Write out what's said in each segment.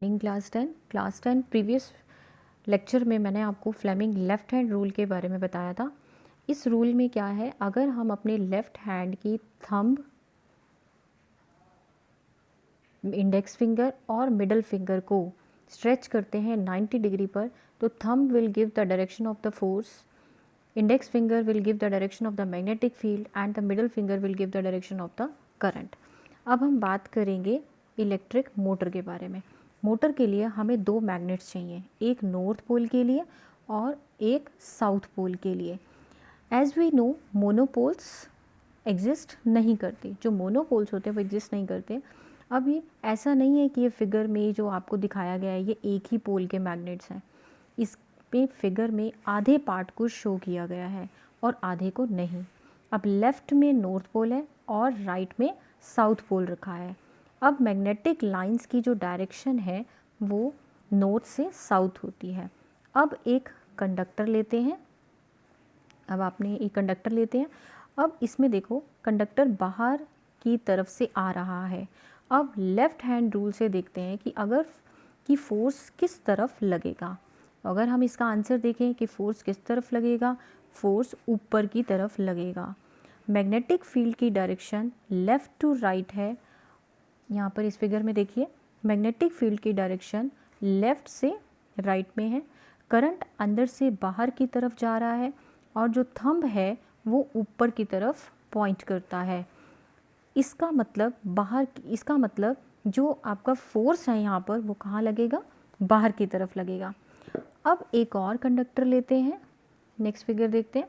In class 10 previous lecture में मैंने आपको फ्लेमिंग लेफ़्ट हैंड रूल के बारे में बताया था। इस रूल में क्या है, अगर हम अपने लेफ़्ट हैंड की थंब, इंडेक्स फिंगर और मिडल फिंगर को स्ट्रेच करते हैं 90 डिग्री पर, तो thumb will give the direction of the force, index finger will give the direction of the magnetic field and the middle finger will give the direction of the current. अब हम बात करेंगे electric motor के बारे में। Motor के लिए हमें दो मैग्नेट्स चाहिए, एक नॉर्थ पोल के लिए और एक साउथ पोल के लिए। As we know monopoles exist नहीं करते, जो मोनोपोल्स होते हैं वो एग्जिस्ट नहीं करते। अब ये ऐसा नहीं है कि ये फिगर में जो आपको दिखाया गया है ये एक ही पोल के मैग्नेट्स हैं। इस पे फिगर में आधे पार्ट को शो किया गया है और आधे को नहीं। अब लेफ़्ट में नॉर्थ पोल है और राइट में साउथ पोल रखा है। अब मैग्नेटिक लाइंस की जो डायरेक्शन है वो नॉर्थ से साउथ होती है। अब एक कंडक्टर लेते हैं, अब इसमें देखो कंडक्टर बाहर की तरफ से आ रहा है। अब लेफ़्ट हैंड रूल से देखते हैं कि फोर्स किस तरफ लगेगा। अगर हम इसका आंसर देखें कि फोर्स किस तरफ लगेगा, फोर्स ऊपर की तरफ लगेगा। मैग्नेटिक फील्ड की डायरेक्शन लेफ़्ट टू राइट है। यहाँ पर इस फिगर में देखिए मैग्नेटिक फील्ड की डायरेक्शन लेफ़्ट से राइट में है। करंट अंदर से बाहर की तरफ जा रहा है और जो थंब है वो ऊपर की तरफ पॉइंट करता है। इसका मतलब जो आपका फोर्स है यहाँ पर वो कहाँ लगेगा, बाहर की तरफ लगेगा। अब एक और कंडक्टर लेते हैं, नेक्स्ट फिगर देखते हैं।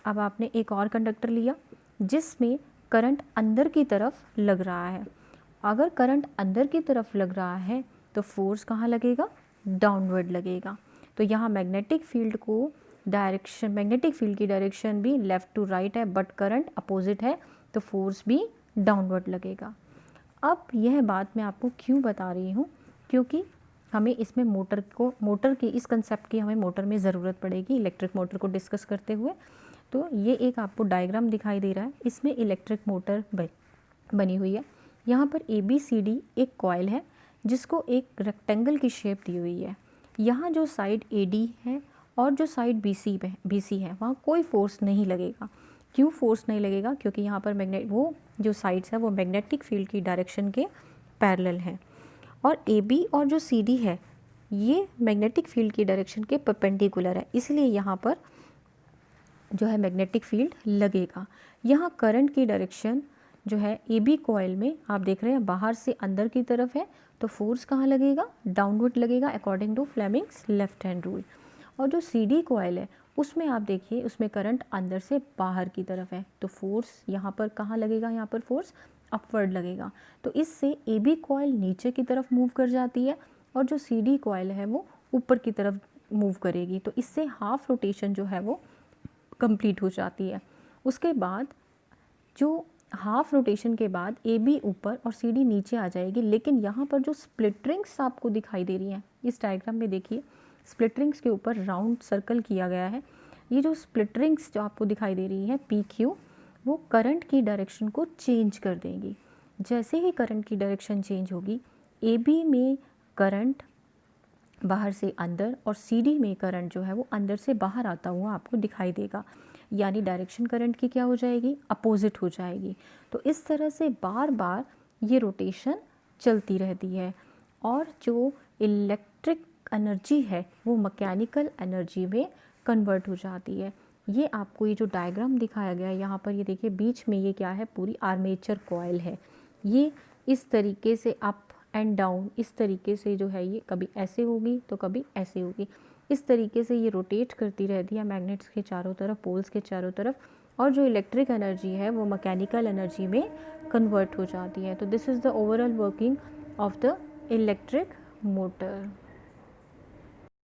अब आपने एक और कंडक्टर लिया जिसमें करंट अंदर की तरफ लग रहा है। अगर करंट अंदर की तरफ लग रहा है तो फोर्स कहाँ लगेगा, डाउनवर्ड लगेगा। तो यहाँ मैग्नेटिक फील्ड की डायरेक्शन भी लेफ़्ट टू राइट है, बट करंट अपोजिट है तो फोर्स भी डाउनवर्ड लगेगा। अब यह बात मैं आपको क्यों बता रही हूँ, क्योंकि हमें इसमें मोटर की इस कंसेप्ट की हमें मोटर में ज़रूरत पड़ेगी इलेक्ट्रिक मोटर को डिस्कस करते हुए। तो ये एक आपको डायग्राम दिखाई दे रहा है, इसमें इलेक्ट्रिक मोटर बनी हुई है। यहाँ पर ABCD एक कॉइल है जिसको एक रेक्टेंगल की शेप दी हुई है। यहाँ जो साइड AD है और जो साइड BC है वहाँ कोई फोर्स नहीं लगेगा। क्यों फोर्स नहीं लगेगा, क्योंकि यहाँ पर वो जो साइड्स है वो मैग्नेटिक फील्ड की डायरेक्शन के पैरेलल है और AB और जो CD है ये मैग्नेटिक फील्ड की डायरेक्शन के परपेंडिकुलर है, इसलिए यहाँ पर जो है मैग्नेटिक फील्ड लगेगा। यहाँ करंट की डायरेक्शन जो है AB कॉइल में आप देख रहे हैं बाहर से अंदर की तरफ है, तो फोर्स कहाँ लगेगा, डाउनवर्ड लगेगा according to Fleming's left hand rule. और जो CD कॉइल है उसमें आप देखिए उसमें करंट अंदर से बाहर की तरफ है, तो फोर्स यहाँ पर कहाँ लगेगा, यहाँ पर फोर्स अपवर्ड लगेगा। तो इससे AB कॉइल नीचे की तरफ मूव कर जाती है और जो CD कॉइल है वो ऊपर की तरफ मूव करेगी, तो इससे हाफ रोटेशन जो है वो कंप्लीट हो जाती है। उसके बाद जो हाफ रोटेशन के बाद AB ऊपर और CD नीचे आ जाएगी, लेकिन यहाँ पर जो स्प्लिट रिंग्स आपको दिखाई दे रही हैं इस डायग्राम में देखिए, स्प्लिट रिंग्स के ऊपर राउंड सर्कल किया गया है। ये जो स्प्लिट रिंग्स जो आपको दिखाई दे रही हैं PQ, वो करंट की डायरेक्शन को चेंज कर देंगी। जैसे ही करंट की डायरेक्शन चेंज होगी, AB में करंट बाहर से अंदर और CD में करंट जो है वो अंदर से बाहर आता हुआ आपको दिखाई देगा, यानी डायरेक्शन करंट की क्या हो जाएगी, अपोजिट हो जाएगी। तो इस तरह से बार बार ये रोटेशन चलती रहती है और जो इलेक्ट्रिक एनर्जी है वो मैकेनिकल एनर्जी में कन्वर्ट हो जाती है। ये आपको ये जो डायग्राम दिखाया गया है यहाँ पर, ये देखिए बीच में ये क्या है, पूरी आर्मेचर कॉइल है। ये इस तरीके से अप एंड डाउन, इस तरीके से जो है ये कभी ऐसे होगी तो कभी ऐसे होगी, इस तरीके से ये रोटेट करती रहती है मैग्नेट्स के चारों तरफ, पोल्स के चारों तरफ, और जो इलेक्ट्रिक एनर्जी है वो मैकेनिकल एनर्जी में कन्वर्ट हो जाती है। तो this is the overall working of the electric motor.